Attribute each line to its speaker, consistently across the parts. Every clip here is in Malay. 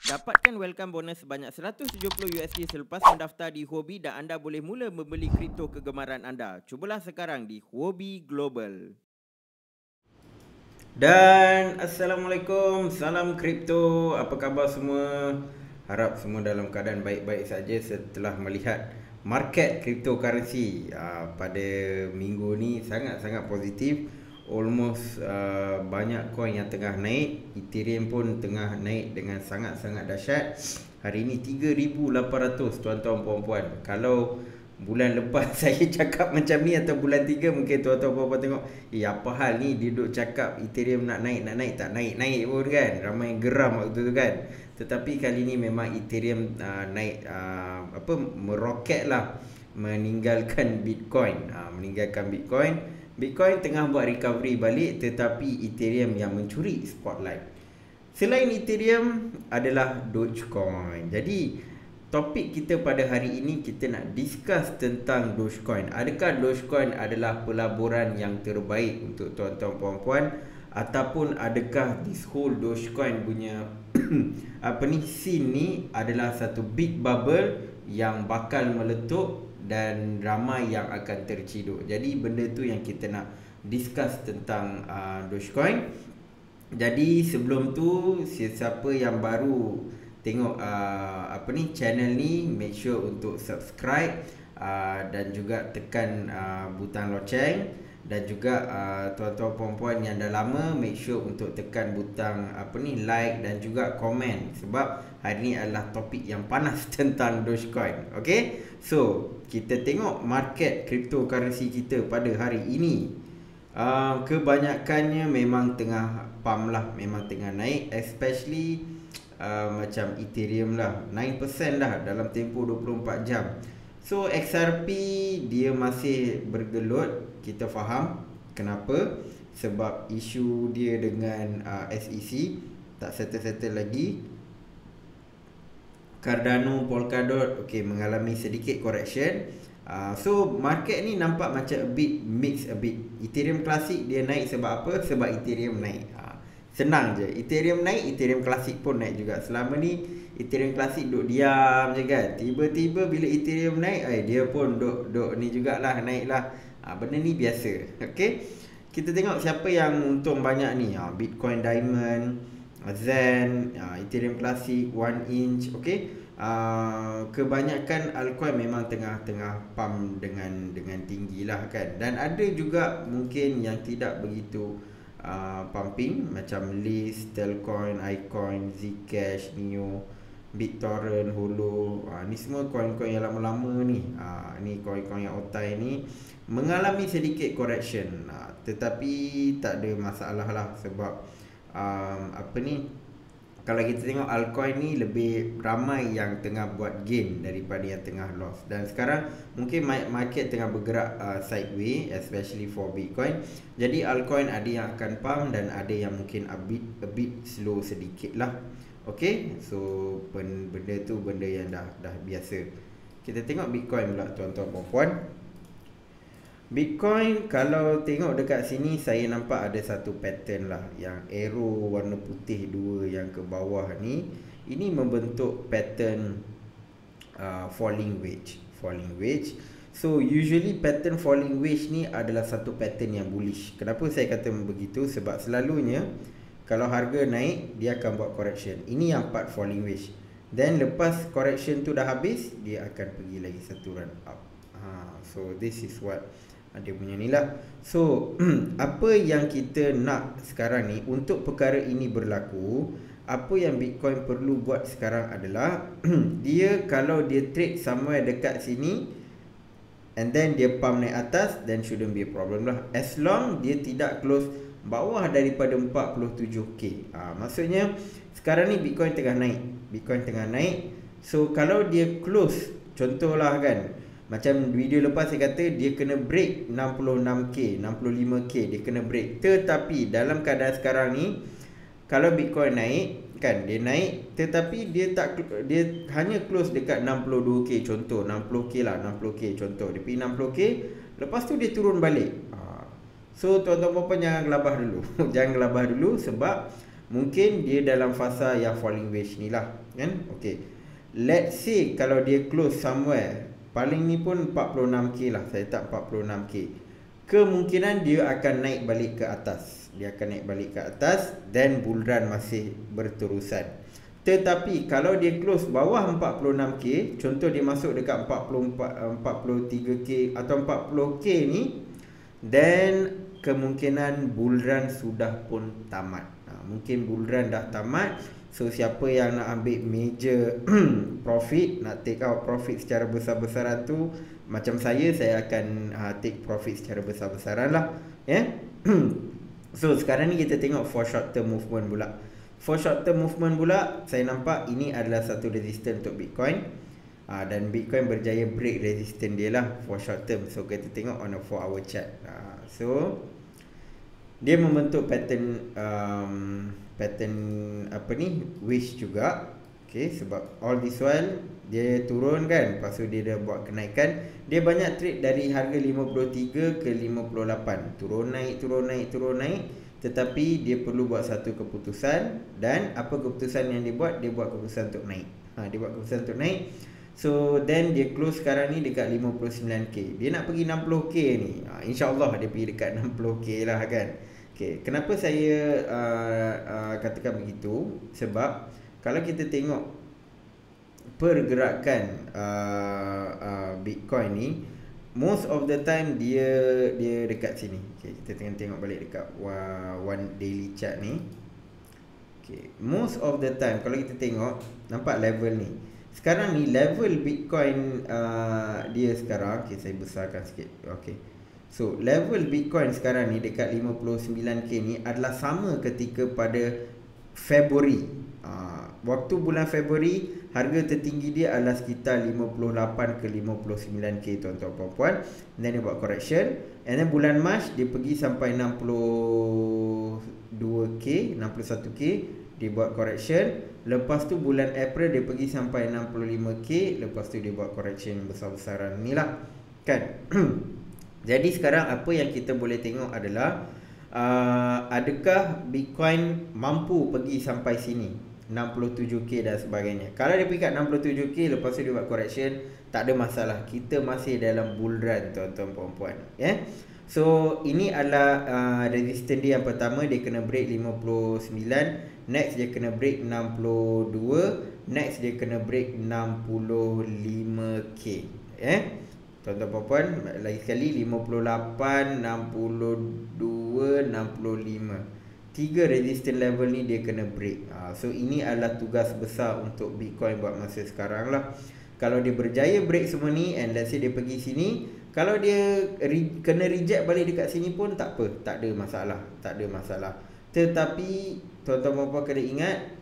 Speaker 1: Dapatkan welcome bonus sebanyak $170 selepas mendaftar di Huobi dan anda boleh mula membeli kripto kegemaran anda. Cubalah sekarang di Huobi Global. Dan Assalamualaikum, salam kripto. Apa khabar semua? Harap semua dalam keadaan baik-baik saja setelah melihat market cryptocurrency pada minggu ni sangat-sangat positif. Almost banyak coin yang tengah naik. Ethereum pun tengah naik dengan sangat-sangat dahsyat. Hari ini 3,800 tuan-tuan puan-puan. Kalau bulan lepas saya cakap macam ni atau bulan 3 mungkin tuan-tuan puan-puan tengok, apa hal ni dia duduk cakap Ethereum nak naik tak naik pun kan. Ramai yang geram waktu tu kan. Tetapi kali ni memang Ethereum naik meroket lah, meninggalkan Bitcoin. Bitcoin tengah buat recovery balik, tetapi Ethereum yang mencuri spotlight. Selain Ethereum adalah Dogecoin. Jadi topik kita pada hari ini, kita nak discuss tentang Dogecoin. Adakah Dogecoin adalah pelaburan yang terbaik untuk tuan-tuan puan-puan, ataupun adakah this whole Dogecoin punya scene ni adalah satu big bubble yang bakal meletup dan ramai yang akan terciduk. Jadi benda tu yang kita nak discuss tentang Dogecoin. Jadi sebelum tu, siapa yang baru tengok channel ni, make sure untuk subscribe dan juga tekan butang loceng. Dan juga tuan-tuan puan-puan yang dah lama, make sure untuk tekan butang like dan juga komen, sebab hari ni adalah topik yang panas tentang Dogecoin. Okay, so kita tengok market cryptocurrency kita pada hari ini. Kebanyakannya memang tengah pump lah, memang tengah naik, especially macam Ethereum lah, 9% lah dalam tempoh 24 jam. So XRP dia masih bergelut. Kita faham kenapa, sebab isu dia dengan SEC tak settle lagi. Cardano, Polkadot mengalami sedikit correction. So market ni nampak macam a bit mix a bit. Ethereum Classic dia naik sebab apa? Sebab Ethereum naik. Senang je, Ethereum naik, Ethereum Classic pun naik juga. Selama ni Ethereum Classic duk diam je kan. Tiba-tiba bila Ethereum naik, dia pun duk ni jugalah, naik lah. Benda ni biasa. Okay, kita tengok siapa yang untung banyak ni. Bitcoin Diamond, Zen, Ethereum Classic, 1 inch. Okay, kebanyakan altcoin memang tengah pump dengan tinggi lah kan. Dan ada juga mungkin yang tidak begitu pumping, macam List, Telcoin, iCoin, Zcash, Neo, BitTorrent, Holo. Ni semua coin-coin yang lama-lama ni. Ni coin-coin yang otai ni mengalami sedikit correction, tetapi tak ada masalah lah, sebab kalau kita tengok altcoin ni lebih ramai yang tengah buat gain daripada yang tengah loss. Dan sekarang mungkin market tengah bergerak sideways, especially for Bitcoin. Jadi altcoin ada yang akan pump dan ada yang mungkin a bit slow sedikit lah. Okay, so benda tu benda yang dah biasa. Kita tengok Bitcoin pula tuan-tuan puan-puan. Bitcoin kalau tengok dekat sini, saya nampak ada satu pattern lah, yang arrow warna putih dua yang ke bawah ni. Ini membentuk pattern falling wedge. So usually pattern falling wedge ni adalah satu pattern yang bullish. Kenapa saya kata begitu? Sebab selalunya kalau harga naik, dia akan buat correction. Ini yang part falling wedge. Then lepas correction tu dah habis, dia akan pergi lagi satu run up. So this is what dia punya ni lah. So apa yang kita nak sekarang ni, untuk perkara ini berlaku, apa yang Bitcoin perlu buat sekarang adalah dia kalau dia trade somewhere dekat sini and then dia pump naik atas, then shouldn't be a problem lah, as long dia tidak close bawah daripada 47k. Maksudnya sekarang ni Bitcoin tengah naik. So kalau dia close, contohlah kan, macam video lepas saya kata dia kena break 66k, 65k, dia kena break. Tetapi dalam keadaan sekarang ni, kalau Bitcoin naik kan, dia naik, tetapi dia hanya close dekat 62k contoh, 60k lah, 60k contoh, dia pergi 60k, lepas tu dia turun balik. So tuan-tuan puan-puan jangan gelabah dulu. Jangan gelabah dulu, sebab mungkin dia dalam fasa yang falling wedge ni lah kan. Okay, let's say kalau dia close somewhere, paling ni pun 46k lah, saya tak 46k, kemungkinan dia akan naik balik ke atas. Dia akan naik balik ke atas dan bull run masih berterusan. Tetapi kalau dia close bawah 46k, contoh dia masuk dekat 43k atau 40k ni, then kemungkinan bull run sudah pun tamat. Mungkin bull run dah tamat. So siapa yang nak ambil major profit, nak take out profit secara besar-besaran tu, macam saya akan take profit secara besar-besaran lah, ya. So sekarang ni kita tengok for short term movement pula. For short term movement pula, saya nampak ini adalah satu resistance untuk Bitcoin, dan Bitcoin berjaya break resistance dia lah for short term. So kita tengok on a 4 hour chart. So dia membentuk pattern apa ni, wish juga. Okay, sebab all this while dia turun kan, lepas tu dia dah buat kenaikan. Dia banyak trade dari harga 53 ke 58, turun naik, turun naik, turun naik. Tetapi dia perlu buat satu keputusan. Dan apa keputusan yang dia buat? Dia buat keputusan untuk naik. Dia buat keputusan untuk naik. So then dia close sekarang ni dekat 59k. Dia nak pergi 60k ni, InsyaAllah dia pergi dekat 60k lah kan. Okay, kenapa saya katakan begitu? Sebab kalau kita tengok pergerakan Bitcoin ni, most of the time dia dekat sini. Okay, kita tengok balik dekat one daily chart ni. Okay, most of the time kalau kita tengok, nampak level ni. Sekarang ni level Bitcoin dia sekarang, okay, saya besarkan sikit. Okay, so level Bitcoin sekarang ni dekat 59k ni adalah sama ketika pada Februari. Waktu bulan Februari, harga tertinggi dia adalah sekitar 58 ke 59k tuan-tuan puan-puan. Dan dia buat correction. And then bulan Mac dia pergi sampai 62k, 61k, dia buat correction. Lepas tu bulan April dia pergi sampai 65k, lepas tu dia buat correction besar-besaran ni lah kan. Jadi sekarang apa yang kita boleh tengok adalah adakah Bitcoin mampu pergi sampai sini 67k dan sebagainya. Kalau dia pergi kat 67k, lepas tu dia buat correction, tak ada masalah. Kita masih dalam bull run tuan-tuan puan-puan, ya. So ini adalah resistance dia yang pertama. Dia kena break 59. Next dia kena break 62. Next dia kena break 65k, ya. Tuan-tuan puan-puan, lagi sekali 58, 62, 65. 3 resistance level ni dia kena break. So ini adalah tugas besar untuk Bitcoin buat masa sekarang lah. Kalau dia berjaya break semua ni, and let's say dia pergi sini, kalau dia kena reject balik dekat sini pun tak apa, tak ada masalah, tak ada masalah. Tetapi tuan-tuan puan-puan kena ingat,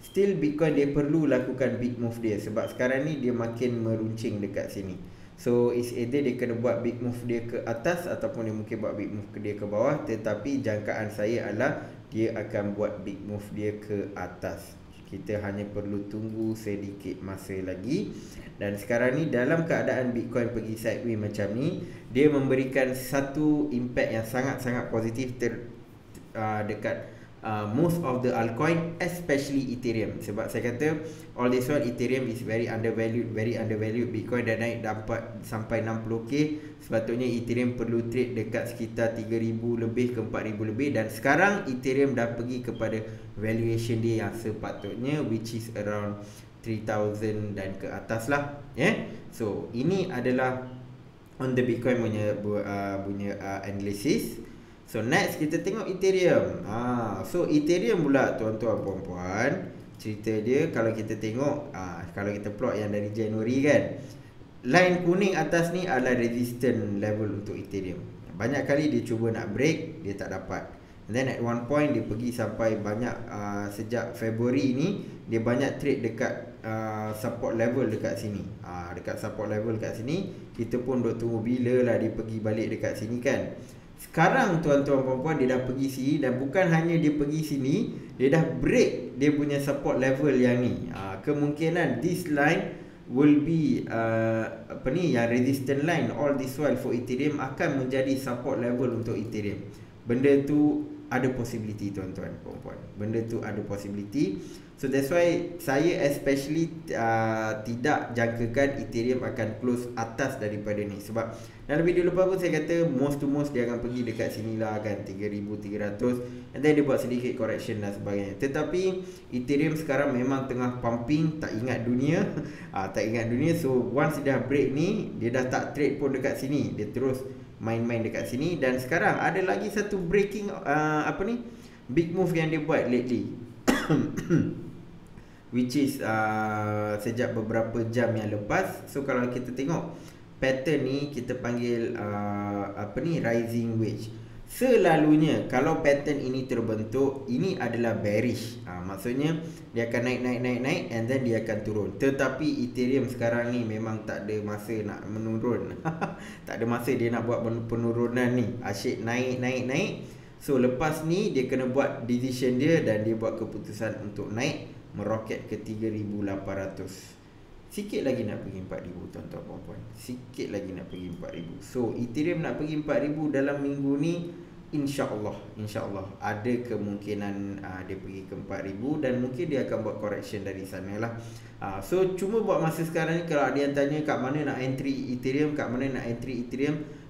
Speaker 1: still Bitcoin dia perlu lakukan big move dia. Sebab sekarang ni dia makin meruncing dekat sini. So it's either dia kena buat big move dia ke atas, ataupun dia mungkin buat big move dia ke bawah. Tetapi jangkaan saya adalah dia akan buat big move dia ke atas. Kita hanya perlu tunggu sedikit masa lagi. Dan sekarang ni dalam keadaan Bitcoin pergi sideways macam ni, dia memberikan satu impact yang sangat-sangat positif dekat most of the altcoin, especially Ethereum. Sebab saya kata all this while Ethereum is very undervalued. Bitcoin dah naik dapat sampai 60k. Sepatutnya Ethereum perlu trade dekat sekitar 3000 lebih ke 4000 lebih. Dan sekarang Ethereum dah pergi kepada valuation dia yang sepatutnya, which is around 3000 dan ke atas lah, yeah? So ini adalah on the Bitcoin punya analysis. So next kita tengok Ethereum. So Ethereum pula tuan-tuan puan-puan, cerita dia kalau kita tengok, kalau kita plot yang dari Januari kan, line kuning atas ni adalah resistance level untuk Ethereum. Banyak kali dia cuba nak break, dia tak dapat. And then at one point dia pergi sampai banyak, sejak Februari ni dia banyak trade dekat support level dekat sini. Dekat support level dekat sini, kita pun duk tunggu bila lah dia pergi balik dekat sini kan. Sekarang tuan-tuan puan-puan dia dah pergi sini, dan bukan hanya dia pergi sini, dia dah break dia punya support level yang ni. Kemungkinan this line will be yang resistance line all this while for Ethereum akan menjadi support level untuk Ethereum. Benda tu ada possibility tuan-tuan puan-puan. Benda tu ada possibility. So that's why saya especially tidak jangkakan Ethereum akan close atas daripada ni. Sebab dalam video lepas pun saya kata most to most dia akan pergi dekat sini lah kan, 3,300, and then dia buat sedikit correction dan sebagainya. Tetapi Ethereum sekarang memang tengah pumping, tak ingat dunia. Tak ingat dunia. So once dia dah break ni, dia dah tak trade pun dekat sini, dia terus main-main dekat sini. Dan sekarang ada lagi satu breaking big move yang dia buat lately. Which is sejak beberapa jam yang lepas. So kalau kita tengok pattern ni, kita panggil rising wedge. Selalunya kalau pattern ini terbentuk, ini adalah bearish. Maksudnya dia akan naik and then dia akan turun. Tetapi Ethereum sekarang ni memang tak ada masa nak menurun. Tak ada masa dia nak buat penurunan ni. Asyik naik. So lepas ni dia kena buat decision dia, dan dia buat keputusan untuk naik meroket ke 3,800. Sikit lagi nak pergi 4,000 tuan-tuan puan-puan. Sikit lagi nak pergi 4,000. So Ethereum nak pergi 4,000 dalam minggu ni, InsyaAllah ada kemungkinan dia pergi ke 4,000, dan mungkin dia akan buat correction dari sana lah. So cuma buat masa sekarang ni, kalau ada yang tanya kat mana nak entry Ethereum,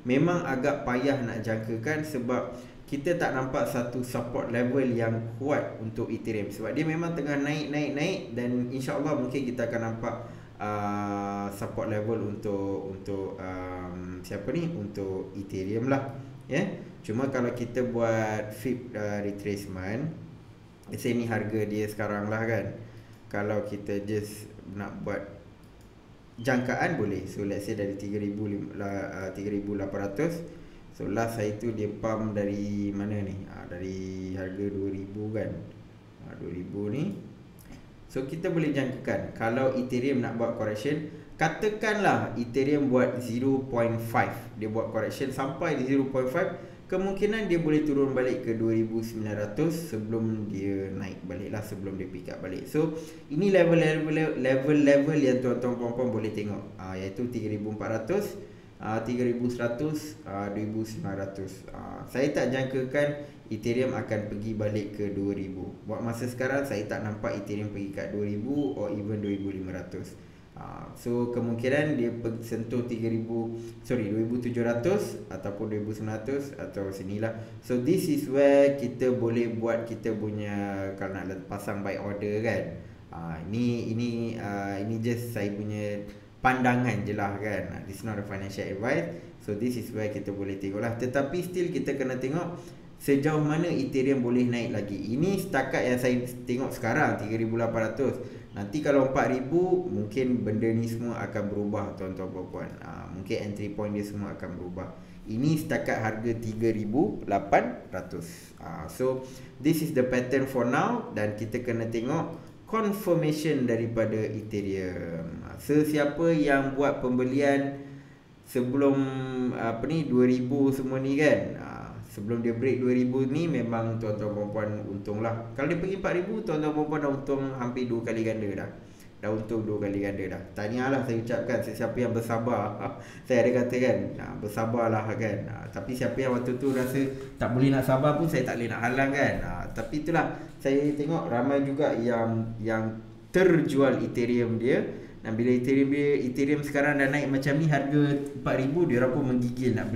Speaker 1: memang agak payah nak jangkakan. Sebab kita tak nampak satu support level yang kuat untuk Ethereum. Sebab dia memang tengah naik, dan insyaAllah mungkin kita akan nampak support level untuk untuk Ethereum lah, ya. Cuma kalau kita buat fib retracement, let's say ni harga dia sekarang lah kan. Kalau kita just nak buat jangkaan boleh. So let's say dari 3,800. So last hari tu dia pump dari mana ni? Dari harga 2,000 kan. 2,000 ni. So kita boleh jangkakan kalau Ethereum nak buat correction, katakanlah Ethereum buat 0.5, dia buat correction sampai di 0.5, kemungkinan dia boleh turun balik ke 2,900 sebelum dia naik balik lah, sebelum dia pick up balik. So ini level yang tuan-tuan puan-puan boleh tengok, iaitu 3,400, 3,100, 2,900. Saya tak jangkakan Ethereum akan pergi balik ke 2,000. Buat masa sekarang saya tak nampak Ethereum pergi kat 2,000 or even 2,500. So kemungkinan dia sentuh 2,700 ataupun 2,900 atau sinilah. So this is where kita boleh buat kita punya, kalau nak pasang buy order kan. Ini just saya punya pandangan je lah kan. This is not a financial advice. So this is where kita boleh tengok lah. Tetapi still kita kena tengok sejauh mana Ethereum boleh naik lagi. Ini setakat yang saya tengok sekarang 3,800. Nanti kalau 4,000 mungkin benda ni semua akan berubah tuan-tuan puan-puan. Mungkin entry point dia semua akan berubah. Ini setakat harga 3,800. So this is the pattern for now, dan kita kena tengok confirmation daripada Ethereum. Sesiapa yang buat pembelian sebelum 2,000 semua ni kan, sebelum dia break 2,000 ni, memang tuan-tuan puan-puan untung lah. Kalau dia pergi 4,000, tuan-tuan puan-puan dah untung hampir 2 kali ganda dah. Dah untung 2 kali ganda dah. Tahniahlah saya ucapkan sesiapa yang bersabar. Saya ada kata kan, bersabarlah kan. Tapi siapa yang waktu tu rasa tak boleh nak sabar pun, saya tak boleh nak halang kan. Tapi itulah, saya tengok ramai juga yang terjual Ethereum dia. Dan bila Ethereum sekarang dah naik macam ni, harga 4,000, dia orang pun menggigil nak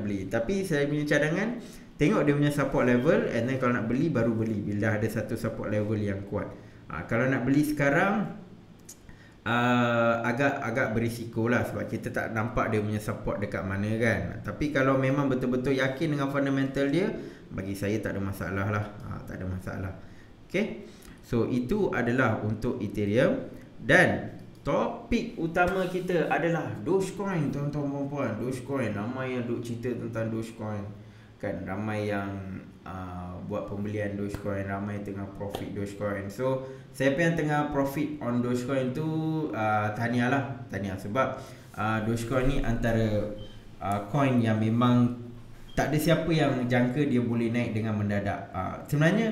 Speaker 1: beli. Tapi saya punya cadangan, tengok dia punya support level, and then kalau nak beli baru beli bila ada satu support level yang kuat. Kalau nak beli sekarang agak berisiko lah, sebab kita tak nampak dia punya support dekat mana kan. Tapi kalau memang betul-betul yakin dengan fundamental dia, bagi saya tak ada masalah lah. Tak ada masalah. Okay, so itu adalah untuk Ethereum. Dan topik utama kita adalah Dogecoin tuan-tuan dan puan. Dogecoin, ramai yang duk cerita tentang Dogecoin kan. Ramai yang buat pembelian Dogecoin, ramai tengah profit Dogecoin. So siapa yang tengah profit on Dogecoin tu, tahniah sebab Dogecoin ni antara coin yang memang tak ada siapa yang jangka dia boleh naik dengan mendadak. Sebenarnya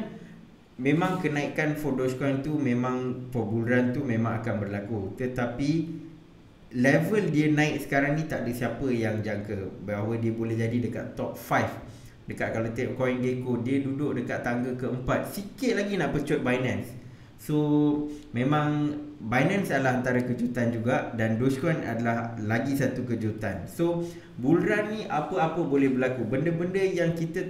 Speaker 1: memang kenaikan for Dogecoin tu memang for bull run tu memang akan berlaku, tetapi level dia naik sekarang ni tak ada siapa yang jangka bahawa dia boleh jadi dekat top 5 Dekat kalau tengok CoinGecko, dia duduk dekat tangga keempat, sikit lagi nak pecut Binance. So memang Binance adalah antara kejutan juga, dan Dogecoin adalah lagi satu kejutan. So bull run ni apa-apa boleh berlaku. Benda-benda yang kita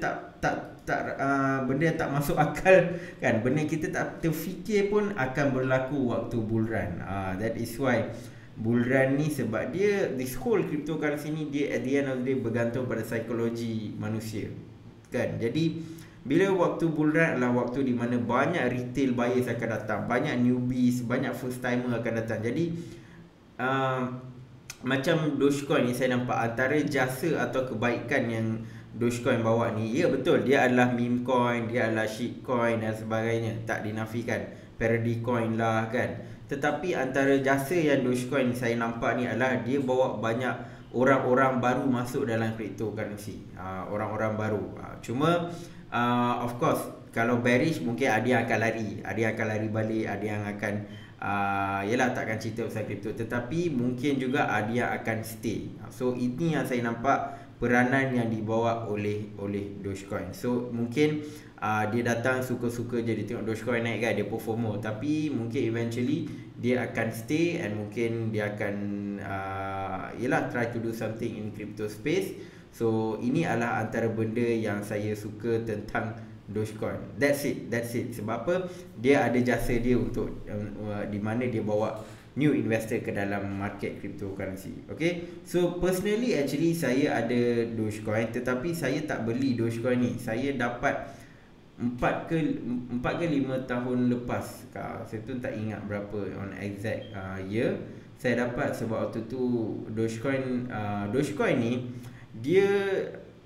Speaker 1: benda yang tak masuk akal kan, benda yang kita tak terfikir pun akan berlaku waktu bull run. That is why bull run ni, sebab dia, this whole cryptocurrency ni, dia at the end of the day bergantung pada psikologi manusia kan. Jadi bila waktu bull run adalah waktu di mana banyak retail buyers akan datang, banyak newbies, banyak first timer akan datang. Jadi macam Dogecoin ni, saya nampak antara jasa atau kebaikan yang Dogecoin bawa ni, ya betul, dia adalah meme coin, dia adalah shitcoin dan sebagainya, tak dinafikan, parody coin lah kan. Tetapi antara jasa yang Dogecoin saya nampak ni adalah dia bawa banyak orang-orang baru masuk dalam cryptocurrency. Orang-orang baru. Cuma of course kalau bearish mungkin ada yang akan lari, ada yang akan lari balik, ada yang akan yelah takkan cerita pasal crypto, tetapi mungkin juga ada yang akan stay. So ini yang saya nampak peranan yang dibawa oleh Dogecoin. So mungkin dia datang suka-suka je, dia tengok Dogecoin naik kan, dia pun FOMO, tapi mungkin eventually dia akan stay, and mungkin dia akan yelah try to do something in crypto space. So ini adalah antara benda yang saya suka tentang Dogecoin. That's it. Sebab apa? Dia ada jasa dia untuk di mana dia bawa new investor ke dalam market cryptocurrency. Okay, so personally actually saya ada Dogecoin, tetapi saya tak beli Dogecoin ni. Saya dapat 4 ke 5 tahun lepas, saya tu tak ingat berapa on exact year saya dapat. Sebab waktu tu Dogecoin ni dia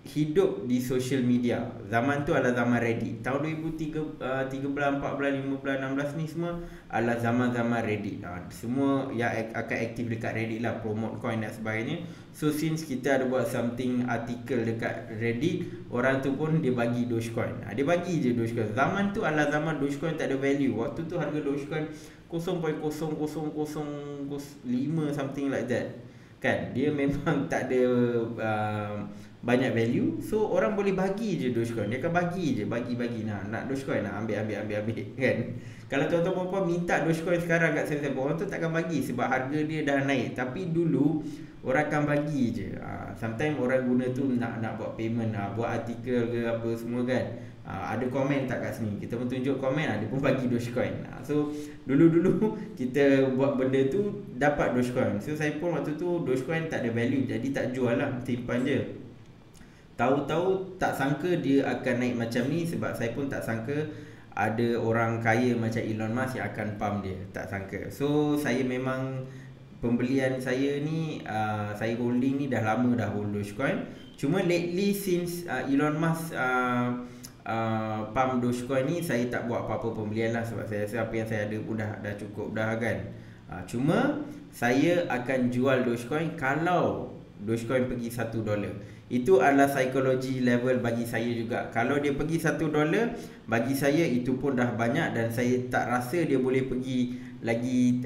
Speaker 1: hidup di social media. Zaman tu adalah zaman Reddit. Tahun 2013, 14, 15, 16 ni semua adalah zaman-zaman Reddit. Semua yang akan aktif dekat Reddit lah, promote coin dan sebagainya. So since kita ada buat something artikel dekat Reddit, orang tu pun dia bagi Dogecoin. Dia bagi je Dogecoin. Zaman tu adalah zaman Dogecoin tak ada value. Waktu tu harga Dogecoin 0.00005 something like that kan. Dia memang tak ada banyak value. So orang boleh bagi je Dogecoin. Dia akan bagi je, bagi nak Dogecoin nak ambil kan. Kalau tuan-tuan puan-puan minta Dogecoin sekarang kat saya, orang tu takkan bagi sebab harga dia dah naik. Tapi dulu orang akan bagi je. Sometimes orang guna tu nak buat payment, buat artikel ke apa semua kan. Ada komen tak kat sini, kita pun tunjuk komen, dia pun bagi Dogecoin. So dulu kita buat benda tu dapat Dogecoin. So saya pun waktu tu Dogecoin tak ada value, jadi tak jual lah, simpan je. Tahu-tahu tak sangka dia akan naik macam ni, sebab saya pun tak sangka ada orang kaya macam Elon Musk yang akan pump dia, tak sangka. So saya memang pembelian saya ni, saya holding ni dah lama dah hold Dogecoin. Cuma lately since Elon Musk pump Dogecoin ni, saya tak buat apa-apa pembelian lah, sebab saya rasa apa yang saya ada pun dah cukup dah kan. Cuma saya akan jual Dogecoin kalau Dogecoin pergi $1. Itu adalah psikologi level bagi saya juga. Kalau dia pergi $1, bagi saya itu pun dah banyak, dan saya tak rasa dia boleh pergi lagi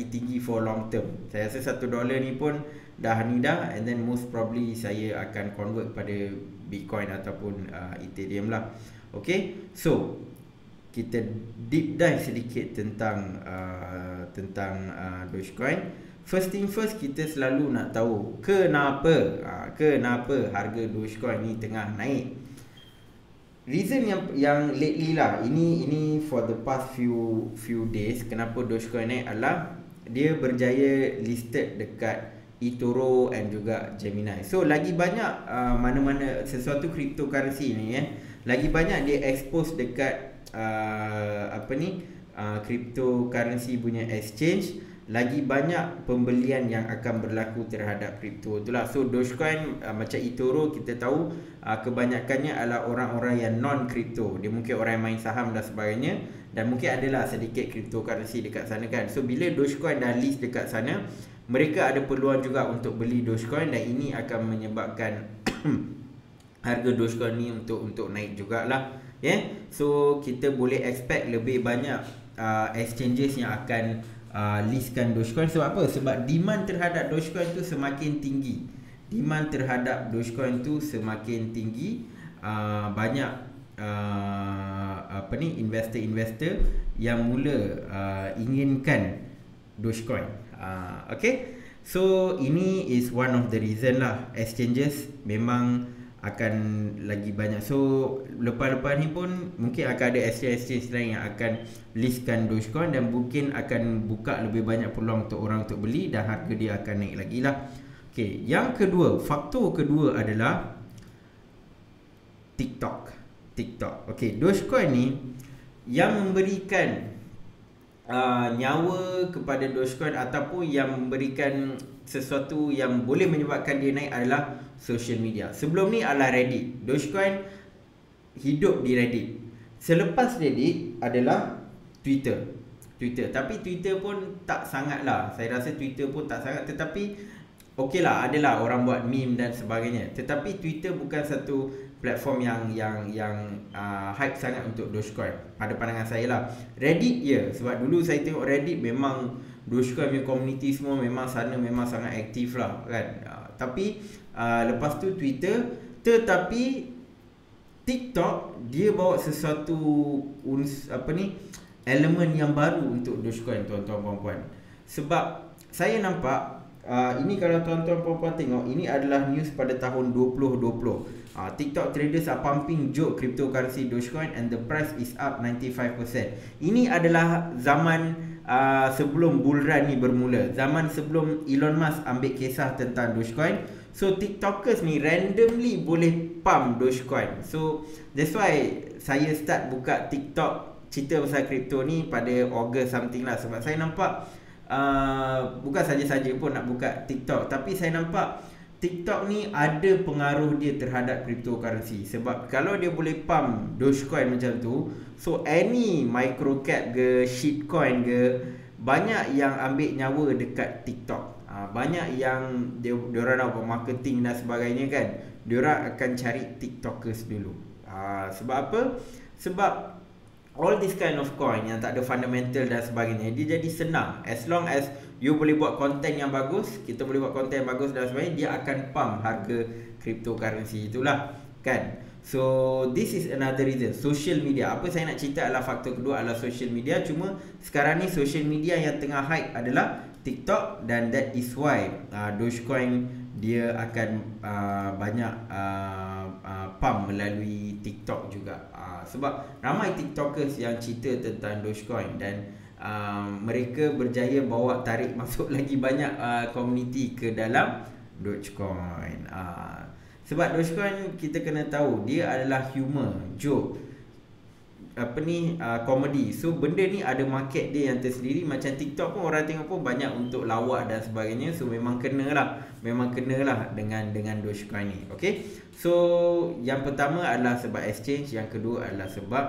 Speaker 1: tinggi for long term. Saya rasa $1 ni pun dah, and then most probably saya akan convert pada Bitcoin ataupun Ethereum lah. Okay, so kita deep dive sedikit tentang Dogecoin. First thing first, kita selalu nak tahu kenapa harga Dogecoin ni tengah naik. Reason yang lately lah, ini for the past few days, kenapa Dogecoin naik adalah dia berjaya listed dekat eToro and juga Gemini. So lagi banyak mana-mana sesuatu cryptocurrency ni lagi banyak dia expose dekat cryptocurrency punya exchange, lagi banyak pembelian yang akan berlaku terhadap kripto itulah. So Dogecoin macam eToro, kita tahu kebanyakannya adalah orang-orang yang non kripto. Dia mungkin orang yang main saham dan sebagainya, dan mungkin adalah sedikit cryptocurrency dekat sana kan. So bila Dogecoin dah list dekat sana, mereka ada peluang juga untuk beli Dogecoin, dan ini akan menyebabkan harga Dogecoin ni untuk naik jugalah. So kita boleh expect lebih banyak exchanges yang akan listkan Dogecoin. Sebab apa? Sebab demand terhadap Dogecoin tu semakin tinggi. banyak investor-investor yang mula inginkan Dogecoin. Okay, so ini is one of the reason lah exchanges memang akan lagi banyak. So lepas-lepas ni pun mungkin akan ada exchange lain yang akan listkan Dogecoin dan mungkin akan buka lebih banyak peluang untuk orang untuk beli dan harga dia akan naik lagi lah. Okay, yang kedua, faktor kedua adalah TikTok. Okay, Dogecoin ni yang memberikan nyawa kepada Dogecoin ataupun yang memberikan sesuatu yang boleh menyebabkan dia naik adalah social media. Sebelum ni adalah Reddit. Dogecoin hidup di Reddit. Selepas Reddit adalah Twitter. Tapi Twitter pun tak sangat lah. Saya rasa Twitter pun tak sangat. Tetapi okey lah, adalah orang buat meme dan sebagainya. Tetapi Twitter bukan satu platform yang hype sangat untuk Dogecoin pada pandangan saya lah. Reddit ya, sebab dulu saya tengok Reddit memang Dogecoin punya community semua memang sana memang sangat aktif lah kan. Tapi lepas tu Twitter, tetapi TikTok dia bawa sesuatu elemen yang baru untuk Dogecoin, tuan-tuan puan-puan. Sebab saya nampak ini kalau tuan-tuan puan-puan tengok, ini adalah news pada tahun 2020. TikTok traders are pumping joke cryptocurrency Dogecoin and the price is up 95%. Ini adalah zaman sebelum bull run ni bermula. Zaman sebelum Elon Musk ambil kisah tentang Dogecoin. So TikTokers ni randomly boleh pump Dogecoin. So that's why saya start buka TikTok cerita pasal kripto ni pada August something lah. Sebab saya nampak bukan saja-saja pun nak buka TikTok, tapi saya nampak TikTok ni ada pengaruh dia terhadap cryptocurrency. Sebab kalau dia boleh pump Dogecoin macam tu, so any micro cap ke shitcoin ke, banyak yang ambil nyawa dekat TikTok. Banyak yang diorang nak buat marketing dan sebagainya kan, diorang akan cari TikTokers dulu. Sebab apa? Sebab all this kind of coin yang tak ada fundamental dan sebagainya, dia jadi senang. As long as you boleh buat konten yang bagus, kita boleh buat konten yang bagus dan sebagainya, dia akan pump harga cryptocurrency itulah kan. So this is another reason. Social media, apa saya nak cerita adalah faktor kedua adalah social media. Cuma sekarang ni social media yang tengah hype adalah TikTok, dan that is why Dogecoin dia akan banyak pump melalui TikTok juga. Sebab ramai TikTokers yang cerita tentang Dogecoin dan mereka berjaya bawa tarik masuk lagi banyak community ke dalam Dogecoin. Sebab Dogecoin kita kena tahu dia adalah humor, joke, komedi. So benda ni ada market dia yang tersendiri. Macam TikTok pun orang tengok pun banyak untuk lawak dan sebagainya. So memang kenalah dengan Dogecoin ni. Okay, so yang pertama adalah sebab exchange, yang kedua adalah sebab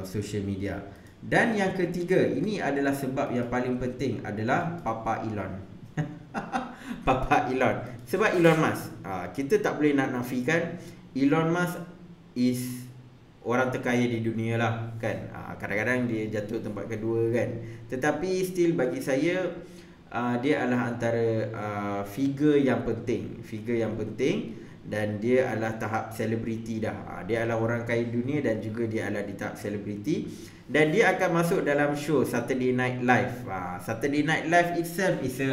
Speaker 1: social media, dan yang ketiga ini adalah sebab yang paling penting adalah Papa Elon. Papa Elon. Sebab Elon Musk, kita tak boleh nak nafikan Elon Musk is orang terkaya di dunia lah kan. Kadang-kadang dia jatuh tempat kedua kan, tetapi still bagi saya dia adalah antara figure yang penting, dan dia adalah tahap selebriti dah. Dia adalah orang kaya dunia dan juga dia adalah di tahap selebriti, dan dia akan masuk dalam show Saturday Night Live. Saturday Night Live itself is a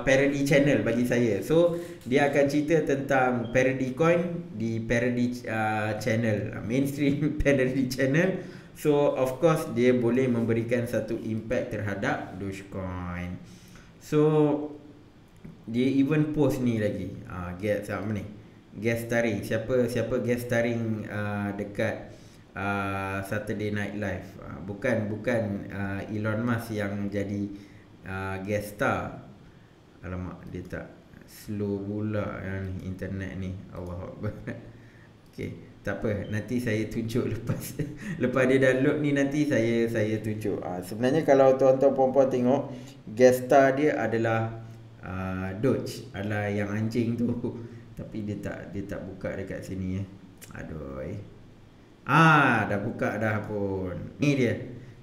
Speaker 1: parody channel bagi saya. So dia akan cerita tentang parody coin di parody channel, mainstream parody channel. So of course dia boleh memberikan satu impact terhadap Dogecoin. So dia even post ni lagi guest starring. Siapa guest starring dekat Saturday Night Live. Bukan Elon Musk yang jadi guest star. Alamak, dia tak slow pula yang internet ni. Allahuakbar. Okey, tak apa, nanti saya tunjuk lepas dia download ni, nanti saya tunjuk. Sebenarnya kalau tuan-tuan puan-puan tengok, guest star dia adalah Doge, adalah yang anjing tu. Tapi dia tak buka dekat sini ya. Aduh. Dah buka dah pun. Ni dia.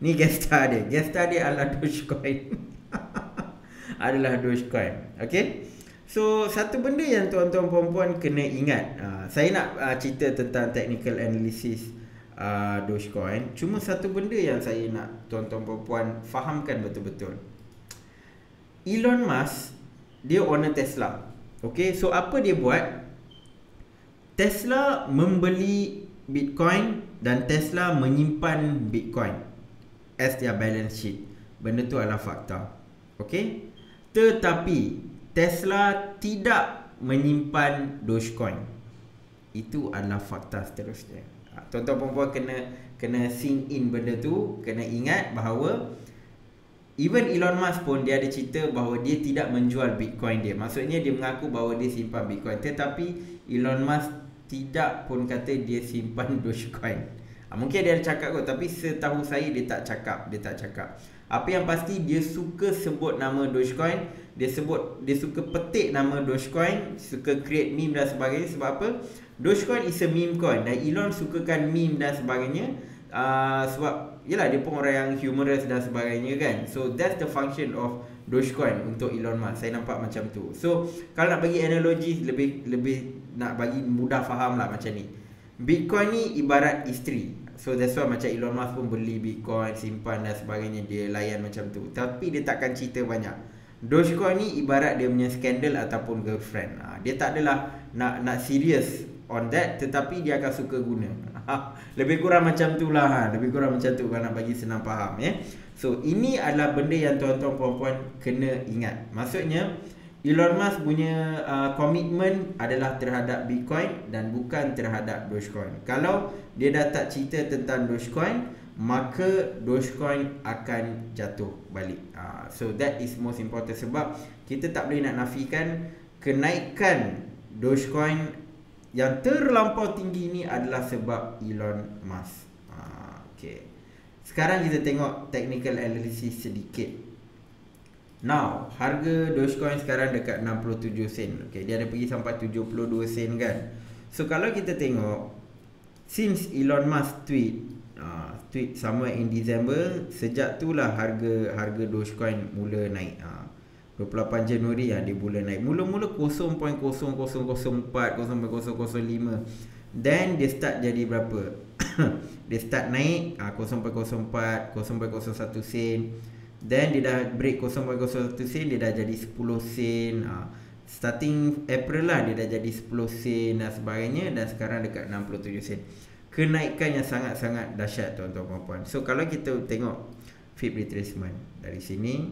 Speaker 1: Ni guest star dia. Guest star dia adalah Dogecoin. Adalah Dogecoin. Okay, So satu benda yang tuan-tuan puan-puan kena ingat, saya nak cerita tentang technical analysis Dogecoin. Cuma satu benda yang saya nak tuan-tuan puan-puan fahamkan betul-betul. Elon Musk, dia owner Tesla. Okay, so apa dia buat? Tesla membeli Bitcoin dan Tesla menyimpan Bitcoin as their balance sheet. Benda tu adalah fakta. Okay, tetapi Tesla tidak menyimpan Dogecoin. Itu adalah fakta seterusnya. Tuan-tuan puan-puan kena sink in benda tu. Kena ingat bahawa even Elon Musk pun dia ada cerita bahawa dia tidak menjual Bitcoin dia. Maksudnya dia mengaku bahawa dia simpan Bitcoin, tetapi Elon Musk tidak pun kata dia simpan Dogecoin. Mungkin dia ada cakap kot, tapi setahu saya dia tak cakap. Apa yang pasti dia suka sebut nama Dogecoin, dia suka petik nama Dogecoin, suka create meme dan sebagainya. Sebab apa? Dogecoin is a meme coin dan Elon sukakan meme dan sebagainya. Sebab yelah dia pun orang yang humorous dan sebagainya kan. So that's the function of Dogecoin untuk Elon Musk. Saya nampak macam tu. So kalau nak bagi analogi lebih nak bagi mudah faham lah macam ni. Bitcoin ni ibarat isteri. So that's why macam Elon Musk pun beli Bitcoin, simpan dan sebagainya, dia layan macam tu. Tapi dia takkan cerita banyak. Dogecoin ni ibarat dia punya skandal ataupun girlfriend. Dia tak adalah nak serious on that, tetapi dia akan suka guna. Lebih kurang macam tu lah. Lebih kurang macam tu kalau nak bagi senang faham ya. So ini adalah benda yang tuan-tuan puan-puan kena ingat. Maksudnya Elon Musk punya komitmen adalah terhadap Bitcoin dan bukan terhadap Dogecoin. Kalau dia dah tak cerita tentang Dogecoin, maka Dogecoin akan jatuh balik. So that is most important. Sebab kita tak boleh nak nafikan kenaikan Dogecoin yang terlampau tinggi ni adalah sebab Elon Musk. Okay. Sekarang kita tengok technical analysis sedikit. Now, harga Dogecoin sekarang dekat 67 sen. Okay, dia ada pergi sampai 72 sen kan. So kalau kita tengok, since Elon Musk tweet somewhere in December, sejak tu lah harga Dogecoin mula naik. 28 Januari dia mula naik. Mula-mula 0.0004, 0.005. Then dia start jadi berapa? Dia start naik 0.04, 0.01 sen. Then dia dah break 0.01 sen, dia dah jadi 10 sen. Starting April lah dia dah jadi 10 sen dan sebagainya, dan sekarang dekat 67 sen. Kenaikan yang sangat-sangat dahsyat tuan-tuan puan-puan. So kalau kita tengok fib retracement dari sini,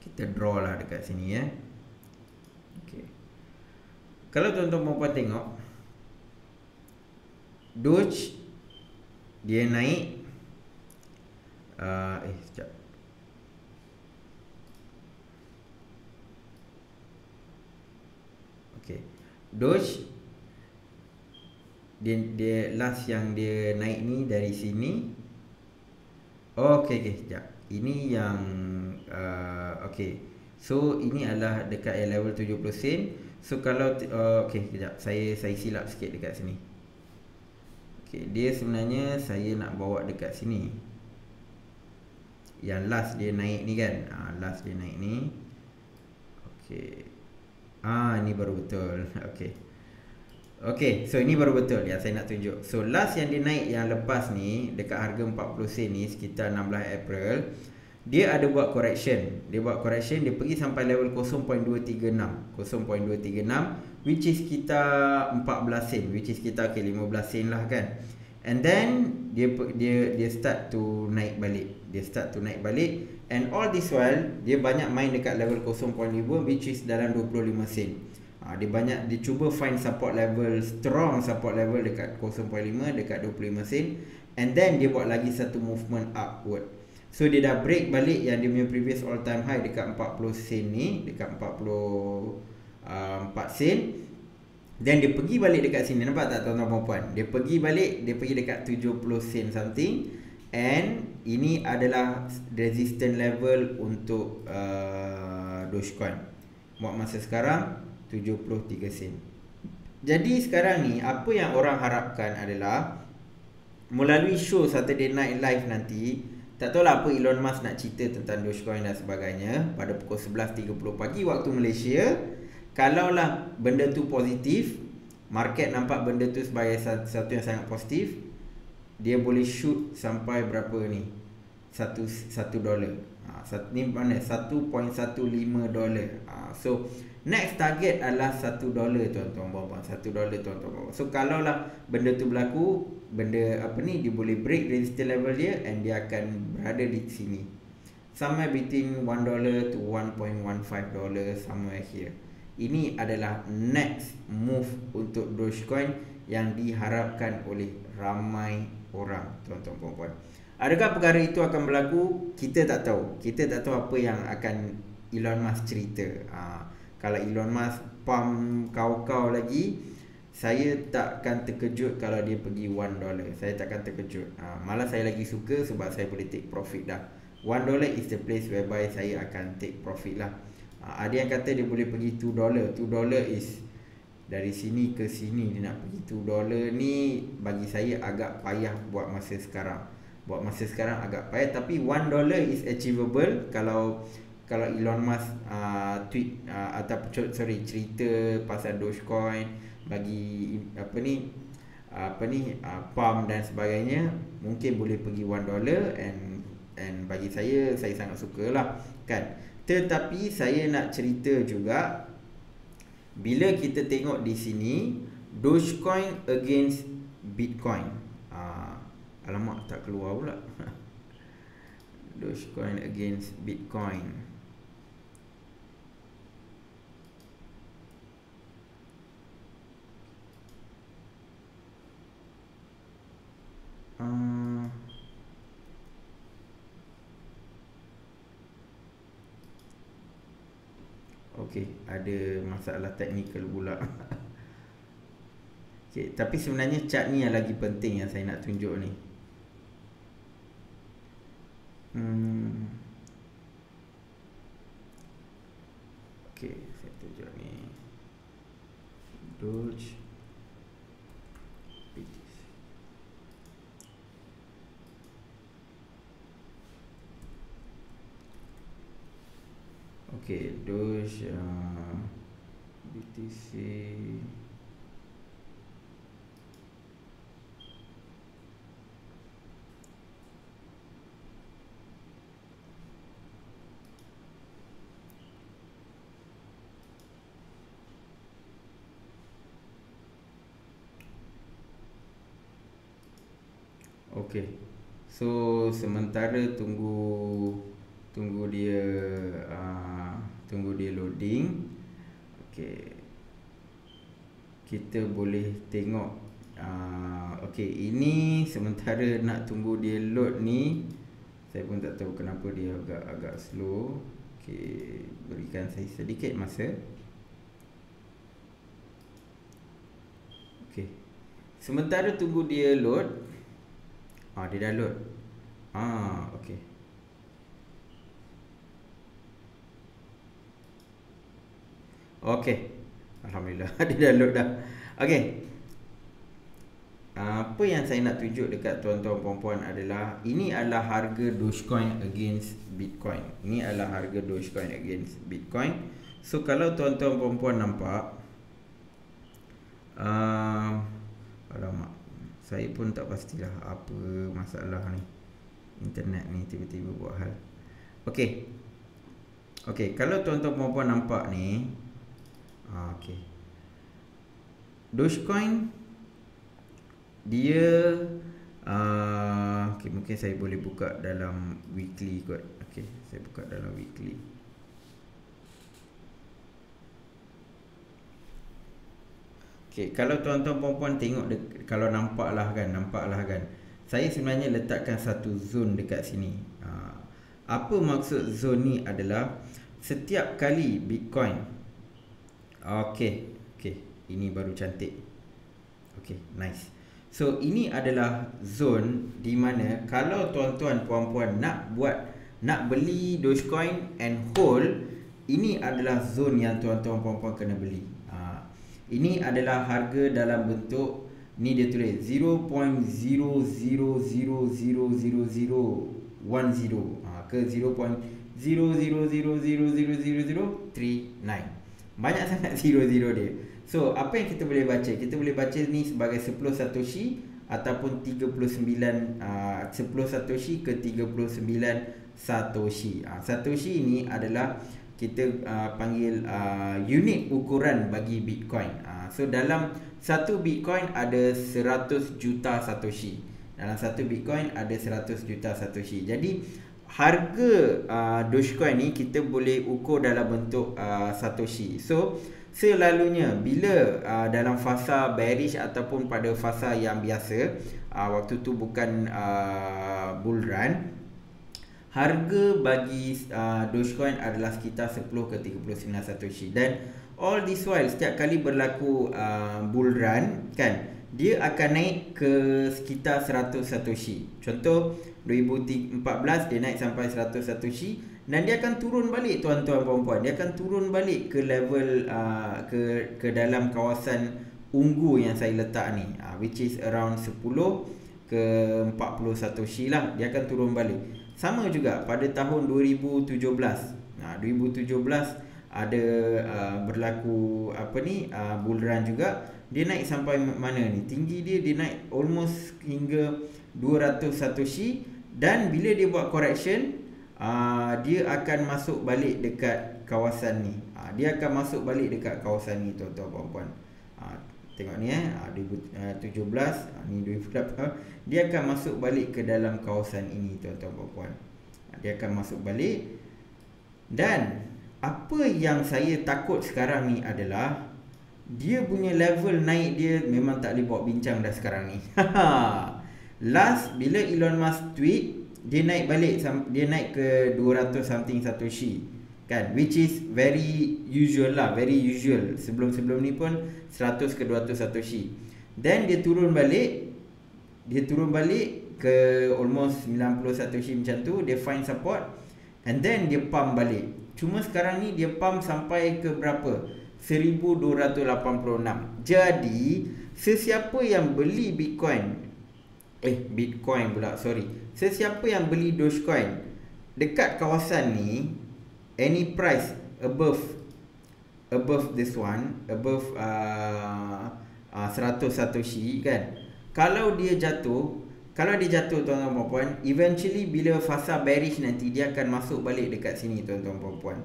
Speaker 1: kita draw lah dekat sini ya. Okay. Kalau tuan-tuan puan-puan tengok, Doge dia naik sekejap. Okay. Doge dia last yang dia naik ni dari sini. Okay, sekejap. Ini yang okay. So ini adalah dekat level 70 sen. So kalau okay, sekejap. Saya silap sikit dekat sini. Okay, dia sebenarnya saya nak bawa dekat sini. Yang last dia naik ni kan. Last dia naik ni. Okay. Ini baru betul. Okay, so ini baru betul yang saya nak tunjuk. So last yang dia naik yang lepas ni dekat harga 40 sen ni sekitar 16 April, dia ada buat correction. Dia pergi sampai level 0.236, which is sekitar 14 sen, which is sekitar 15 sen lah kan. And then dia start to naik balik. And all this while dia banyak main dekat level 0.5, which is dalam 25 sen. Dia cuba find support level, strong support level dekat 0.5, dekat 25 sen. And then dia buat lagi satu movement upward. So dia dah break balik yang dia punya previous all time high dekat 40 sen ni, dekat 44 sen. Then dia pergi balik dekat sini. Nampak tak tuan-tuan puan? Dia pergi balik, dia pergi dekat 70 sen something. And ini adalah resistance level untuk Dogecoin. Buat masa sekarang 73 sen. Jadi sekarang ni apa yang orang harapkan adalah melalui show Saturday Night Live nanti, tak tahulah apa Elon Musk nak cerita tentang Dogecoin dan sebagainya pada pukul 11.30 pagi waktu Malaysia. Kalaulah benda tu positif, market nampak benda tu sebagai satu yang sangat positif, dia boleh shoot sampai berapa ni? $1. Ni mana? $1.15. So next target adalah $1 tuan-tuan puan-puan. $1 tuan-tuan puan-puan. So kalaulah benda tu berlaku, benda apa ni, dia boleh break resistance level dia, and dia akan berada di sini, somewhere between $1 to $1.15, somewhere here. Ini adalah next move untuk Dogecoin yang diharapkan oleh ramai orang, tuan-tuan puan-puan. Adakah perkara itu akan berlaku? Kita tak tahu. Kita tak tahu apa yang akan Elon Musk cerita. Kalau Elon Musk pump kau-kau lagi, saya takkan terkejut kalau dia pergi $1. Saya takkan terkejut. Malah saya lagi suka sebab saya boleh take profit dah. $1 is the place whereby saya akan take profit lah. Ada yang kata dia boleh pergi $2. $2 is dari sini ke sini, dia nak pergi $2 ni bagi saya agak payah buat masa sekarang. Agak payah, tapi $1 is achievable kalau Elon Musk tweet atau cerita pasal Dogecoin, bagi pump dan sebagainya, mungkin boleh pergi $1, and bagi saya sangat suka lah kan. Tetapi saya nak cerita juga, bila kita tengok di sini Dogecoin against Bitcoin, alamak tak keluar pula. Dogecoin against Bitcoin. Okey, ada masalah teknikal pula. Okey, tapi sebenarnya chart ni yang lagi penting yang saya nak tunjuk ni. Okey, saya tunjuk ni. Doge BTC. Okey, Doge BTC. Okey. So sementara tunggu dia loading. Okey. Kita boleh tengok okey, ini sementara nak tunggu dia load ni, saya pun tak tahu kenapa dia agak slow. Okey, berikan saya sedikit masa. Okey. Sementara tunggu dia load, dia dah load. Okey. Okey. Alhamdulillah dia dah load dah. Okey. Apa yang saya nak tunjuk dekat tuan-tuan puan-puan adalah, ini adalah harga Dogecoin against Bitcoin. Ini adalah harga Dogecoin against Bitcoin. So kalau tuan-tuan puan-puan nampak, alamak, saya pun tak pastilah apa masalah ni. Internet ni tiba-tiba buat hal. Okey. Okey, kalau tuan-tuan puan-puan nampak ni, okey. Dogecoin dia okey, mungkin saya boleh buka dalam weekly kot. Okey, saya buka dalam weekly. Okey, kalau tuan-tuan puan-puan tengok kalau nampaklah kan. Saya sebenarnya letakkan satu zone dekat sini. Apa maksud zone ni adalah, setiap kali Bitcoin, okey, ini baru cantik. Okey, nice. So ini adalah zone di mana kalau tuan-tuan puan-puan nak beli Dogecoin and hold, ini adalah zone yang tuan-tuan puan-puan kena beli. Ini adalah harga dalam bentuk ni, dia tulis 0.00000010 ke 0.000000039. Banyak sangat zero-zero dia. So apa yang kita boleh baca? Kita boleh baca ni sebagai 10 Satoshi ataupun 39 10 Satoshi ke 39 Satoshi. Satoshi ini adalah kita panggil unit ukuran bagi Bitcoin. So dalam satu Bitcoin ada 100 juta Satoshi. Dalam satu Bitcoin ada 100 juta Satoshi. Jadi harga Dogecoin ni kita boleh ukur dalam bentuk Satoshi. So selalunya bila dalam fasa bearish ataupun pada fasa yang biasa, waktu tu bukan bull run, harga bagi Dogecoin adalah sekitar 10 ke 39 Satoshi. Dan all this while setiap kali berlaku bull run kan, dia akan naik ke sekitar 100 Satoshi. Contoh 2014 dia naik sampai 100 Satoshi dan dia akan turun balik tuan-tuan puan-puan. Dia akan turun balik ke level ke dalam kawasan ungu yang saya letak ni, which is around 10 ke 40 Satoshi lah. Dia akan turun balik. Sama juga pada tahun 2017. 2017 ada berlaku bull run juga. Dia naik sampai mana ni? Tinggi dia naik almost hingga 200 Satoshi. Dan bila dia buat correction, dia akan masuk balik dekat kawasan ni. Dia akan masuk balik dekat kawasan ni tuan-tuan puan-puan. Tengok ni 2017, ni 2018. Dia akan masuk balik ke dalam kawasan ini tuan-tuan puan-puan. Dia akan masuk balik. Dan apa yang saya takut sekarang ni adalah dia punya level naik dia memang tak boleh buat bincang dah sekarang ni. Last bila Elon Musk tweet, dia naik balik, dia naik ke 200 something Satoshi kan, which is very usual lah, very usual. Sebelum-sebelum ni pun 100 ke 200 Satoshi. Then dia turun balik ke almost 90 Satoshi macam tu. Dia find support and then dia pump balik. Cuma sekarang ni dia pump sampai ke berapa? 1286. Jadi sesiapa yang beli sesiapa yang beli Dogecoin dekat kawasan ni, any price above this one, above 100 Satoshi kan, kalau dia jatuh tuan-tuan puan-puan, eventually bila fasa bearish nanti dia akan masuk balik dekat sini tuan-tuan puan-puan.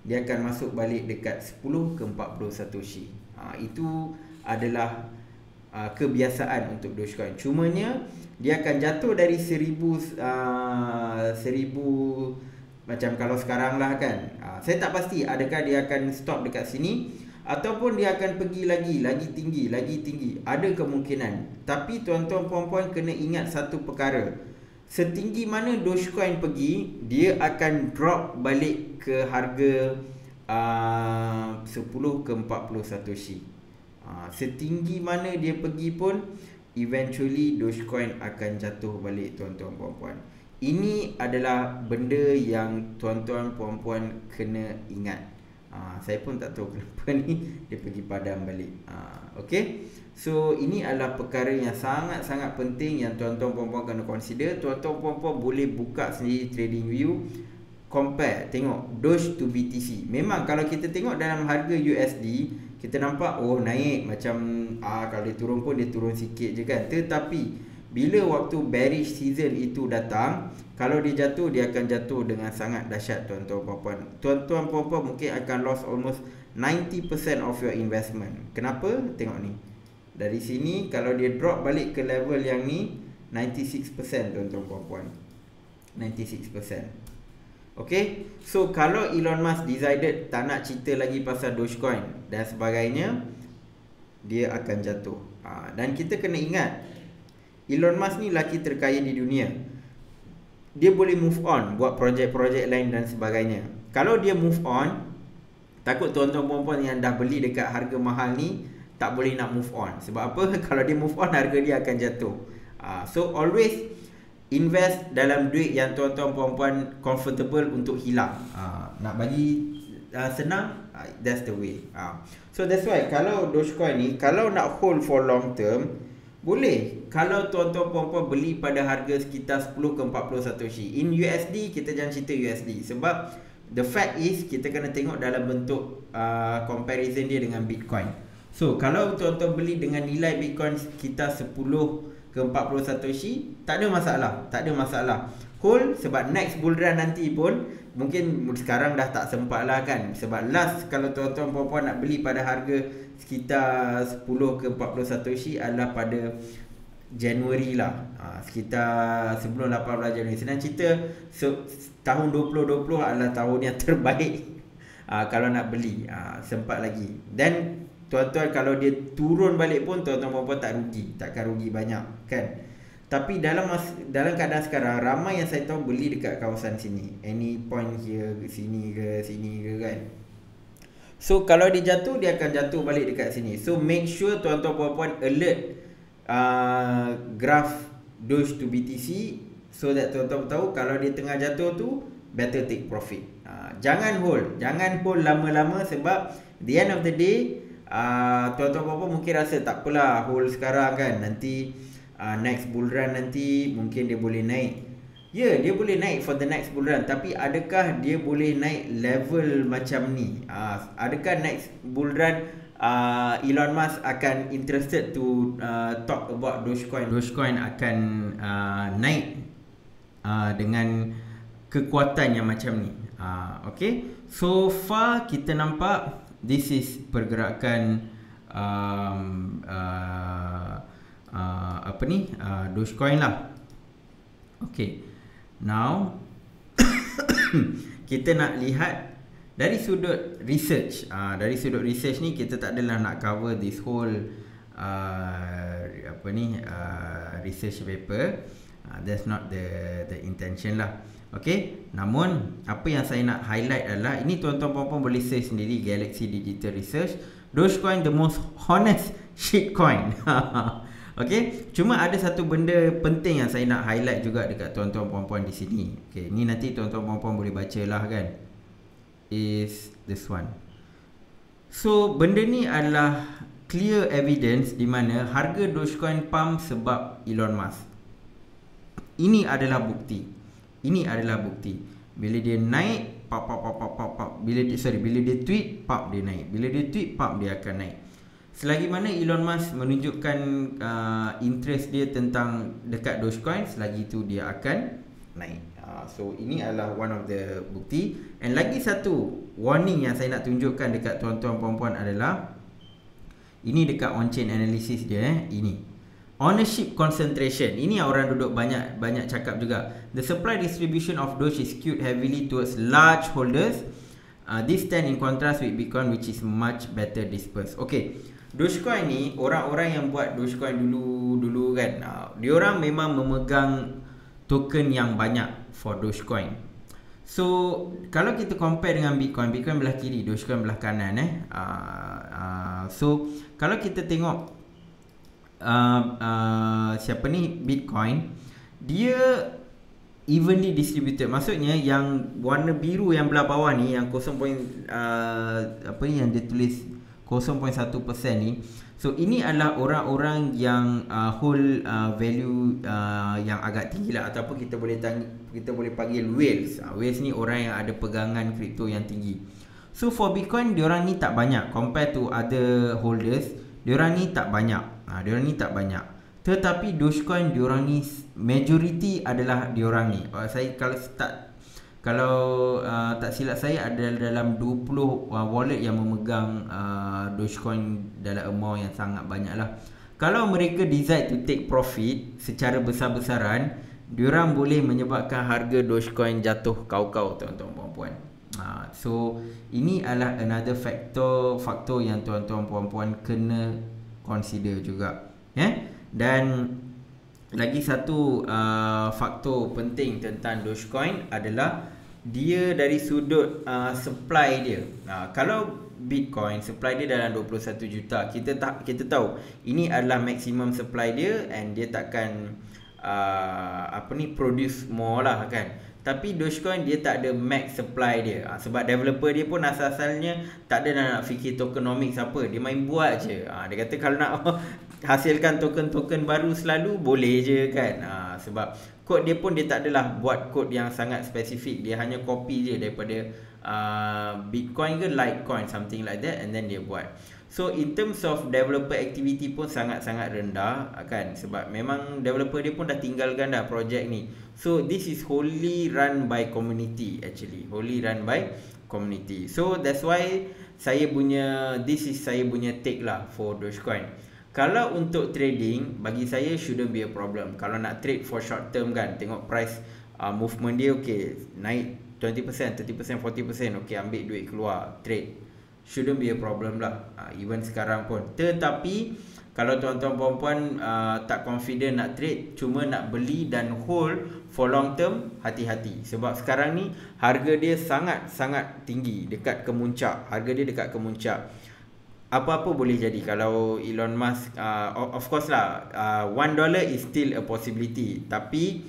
Speaker 1: Dia akan masuk balik dekat 10 ke 40 Satoshi. Itu adalah kebiasaan untuk Dogecoin. Cumanya dia akan jatuh dari 1000 macam kalau sekarang lah kan. Saya tak pasti adakah dia akan stop dekat sini ataupun dia akan pergi lagi tinggi. Ada kemungkinan. Tapi tuan-tuan puan-puan kena ingat satu perkara. Setinggi mana Dogecoin pergi, dia akan drop balik ke harga 10 ke 40 Satoshi. Setinggi mana dia pergi pun, eventually Dogecoin akan jatuh balik tuan-tuan puan-puan. Ini adalah benda yang tuan-tuan puan-puan kena ingat. Saya pun tak tahu kenapa ni dia pergi padam balik. Okay. So ini adalah perkara yang sangat-sangat penting yang tuan-tuan puan-puan kena consider. Tuan-tuan puan-puan boleh buka sendiri TradingView, compare, tengok Doge to BTC. Memang kalau kita tengok dalam harga USD, kita nampak naik macam kalau dia turun pun dia turun sikit je kan. Tetapi bila waktu bearish season itu datang, kalau dia jatuh, dia akan jatuh dengan sangat dahsyat tuan-tuan puan-puan. Tuan-tuan puan-puan mungkin akan lost almost 90% of your investment. Kenapa? Tengok ni. Dari sini kalau dia drop balik ke level yang ni, 96% tuan-tuan puan-puan. 96%. Okay. So kalau Elon Musk decided tak nak cerita lagi pasal Dogecoin dan sebagainya, dia akan jatuh. Dan kita kena ingat, Elon Musk ni lelaki terkaya di dunia. Dia boleh move on, buat projek-projek lain dan sebagainya. Kalau dia move on, takut tuan-tuan puan-puan yang dah beli dekat harga mahal ni tak boleh nak move on. Sebab apa? Kalau dia move on, harga dia akan jatuh. So always invest dalam duit yang tuan-tuan puan-puan comfortable untuk hilang. Nak bagi senang, that's the way. So that's why kalau Dogecoin ni, kalau nak hold for long term, boleh. Kalau tuan-tuan puan-puan beli pada harga sekitar 10 ke 40 Satoshi. In USD, kita jangan cerita USD. Sebab the fact is kita kena tengok dalam bentuk comparison dia dengan Bitcoin. So kalau tuan-tuan beli dengan nilai Bitcoin kita 10 ke 40 Satoshi, tak ada masalah. Hold, sebab next bull run nanti pun mungkin sekarang dah tak sempat lah kan, sebab last kalau tuan-tuan puan-puan nak beli pada harga sekitar 10 ke 40 Satoshi adalah pada Januari lah, sekitar sebelum 18 Januari. Senang cerita, tahun 2020 adalah tahun yang terbaik kalau nak beli, sempat lagi. Dan tuan-tuan kalau dia turun balik pun tuan-tuan puan-puan takkan rugi banyak kan. Tapi dalam keadaan sekarang, ramai yang saya tahu beli dekat kawasan sini, any point here, sini ke kan. So kalau dia jatuh, dia akan jatuh balik dekat sini. So make sure tuan-tuan puan-puan alert graph Doge to BTC, so that tuan-tuan tahu kalau dia tengah jatuh tu, better take profit. Jangan hold lama-lama, sebab the end of the day, tuan-tuan puan-puan mungkin rasa tak apalah hold sekarang kan, nanti next bull run nanti mungkin dia boleh naik. Ya, dia boleh naik for the next bull run, tapi adakah dia boleh naik level macam ni? Adakah next bull run Elon Musk akan interested to talk about Dogecoin? Dogecoin akan naik dengan kekuatan yang macam ni. Okay, so far kita nampak this is pergerakan Dogecoin lah. Okay, now kita nak lihat dari sudut research. Dari sudut research ni kita tak adalah nak cover this whole research paper. That's not the intention lah. Okay, namun apa yang saya nak highlight adalah, ini tuan-tuan puan-puan boleh search sendiri, Galaxy Digital Research, Dogecoin the most honest shitcoin. Okay, cuma ada satu benda penting yang saya nak highlight juga dekat tuan-tuan puan-puan di sini. Okay, ni nanti tuan-tuan puan-puan boleh baca lah kan, is this one. So benda ni adalah clear evidence di mana harga Dogecoin pump sebab Elon Musk. Ini adalah bukti. Bila dia naik, bila dia tweet, dia naik. Bila dia tweet, dia akan naik. Selagi mana Elon Musk menunjukkan interest dia tentang dekat Dogecoin, selagi itu dia akan naik. So ini adalah one of the bukti. And lagi satu warning yang saya nak tunjukkan dekat tuan-tuan puan-puan adalah, ini dekat on-chain analysis dia, ini ownership concentration. Ini orang duduk banyak cakap juga. The supply distribution of Doge is skewed heavily towards large holders. This stand in contrast with Bitcoin, which is much better dispersed. Okay, Dogecoin ni, orang-orang yang buat Dogecoin dulu kan, diorang memang memegang token yang banyak for Dogecoin. So kalau kita compare dengan Bitcoin belah kiri, Dogecoin belah kanan. So kalau kita tengok Bitcoin, dia evenly distributed. Maksudnya yang warna biru yang belah bawah ni, yang 0. Yang dia tulis 0.1% ni, so ini adalah orang-orang yang hold value yang agak tinggi lah, ataupun kita boleh panggil whales. Whales ni orang yang ada pegangan kripto yang tinggi. So for Bitcoin, diorang ni tak banyak compare to other holders. Diorang ni tak banyak. Tetapi Dogecoin, diorang ni majority adalah diorang ni. Saya kalau tak silap saya, ada dalam 20 wallet yang memegang Dogecoin dalam amount yang sangat banyak lah. Kalau mereka decide to take profit secara besar-besaran, diorang boleh menyebabkan harga Dogecoin jatuh kau-kau, tuan-tuan puan-puan. So ini adalah another faktor yang tuan-tuan puan-puan kena consider juga. Dan lagi satu faktor penting tentang Dogecoin adalah dia dari sudut supply dia. Kalau Bitcoin supply dia dalam 21 juta, kita tahu ini adalah maximum supply dia, and dia takkan produce more lah kan. Tapi Dogecoin dia tak ada max supply dia, sebab developer dia pun asal-asalnya tak ada nak fikir tokenomics apa, dia main buat je. Dia kata kalau nak hasilkan token-token baru selalu boleh je kan. Sebab kod dia pun dia tak adalah buat kod yang sangat spesifik, dia hanya copy je daripada Bitcoin ke Litecoin, something like that, and then dia buat. So in terms of developer activity pun sangat-sangat rendah kan, sebab memang developer dia pun dah tinggalkan dah projek ni. So this is wholly run by community, actually wholly run by community. So that's why saya punya take lah for Dogecoin. Kalau untuk trading, bagi saya shouldn't be a problem. Kalau nak trade for short term kan, tengok price movement dia okay, naik 20%, 30%, 40%, okay, ambil duit keluar, trade, shouldn't be a problem lah, even sekarang pun. Tetapi kalau tuan-tuan puan-puan tak confident nak trade, cuma nak beli dan hold for long term, hati-hati. Sebab sekarang ni harga dia sangat-sangat tinggi, dekat kemuncak. Harga dia dekat kemuncak. Apa-apa boleh jadi kalau Elon Musk, of course lah, $1 is still a possibility. Tapi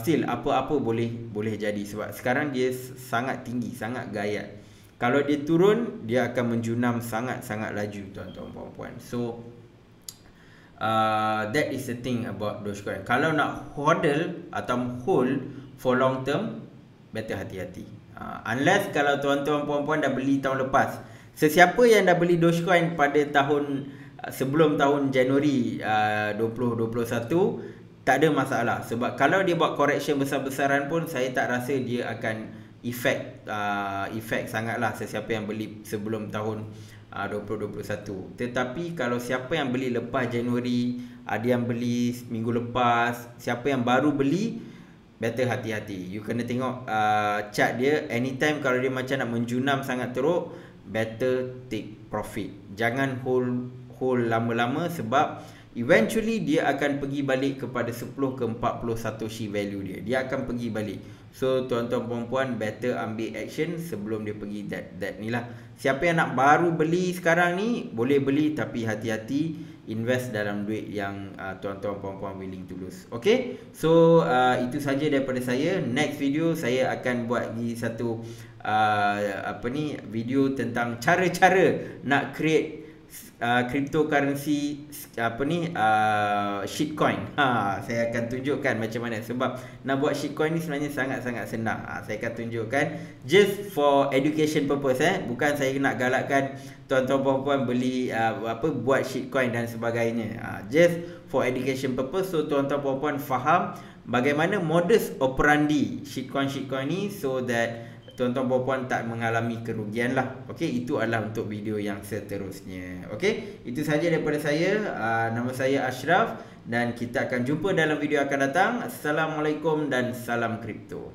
Speaker 1: still apa-apa boleh jadi. Sebab sekarang dia sangat tinggi, sangat gayat. Kalau dia turun, dia akan menjunam sangat-sangat laju, tuan-tuan puan-puan. So that is the thing about Dogecoin. Kalau nak hodl atau hold for long term, better hati-hati. Unless kalau tuan-tuan puan-puan dah beli tahun lepas. Sesiapa yang dah beli Dogecoin pada tahun sebelum tahun Januari 2021, tak ada masalah. Sebab kalau dia buat correction besar-besaran pun, saya tak rasa dia akan efek sangatlah sesiapa yang beli sebelum tahun 2021. Tetapi kalau siapa yang beli lepas Januari, ada yang beli minggu lepas, siapa yang baru beli, better hati-hati. You kena tengok chart dia. Anytime kalau dia macam nak menjunam sangat teruk, better take profit. Jangan hold lama-lama, sebab eventually dia akan pergi balik kepada 10 ke 40 Satoshi value dia. Dia akan pergi balik. So tuan-tuan puan-puan, better ambil action sebelum dia pergi that ni lah. Siapa yang nak baru beli sekarang ni, boleh beli, tapi hati-hati invest dalam duit yang tuan-tuan puan-puan willing to lose. Okay, so itu saja daripada saya. Next video saya akan buat lagi satu video tentang cara-cara nak create cryptocurrency shitcoin. Saya akan tunjukkan macam mana. Sebab nak buat shitcoin ni sebenarnya sangat-sangat senang. Saya akan tunjukkan just for education purpose, bukan saya nak galakkan tuan-tuan puan-puan beli buat shitcoin dan sebagainya. Just for education purpose, so tuan-tuan puan-puan faham bagaimana modus operandi shitcoin ni, so that tuan-tuan puan-puan tak mengalami kerugian lah. Okey, itu adalah untuk video yang seterusnya. Okey, itu saja daripada saya. Nama saya Ashraf dan kita akan jumpa dalam video akan datang. Assalamualaikum dan salam kripto.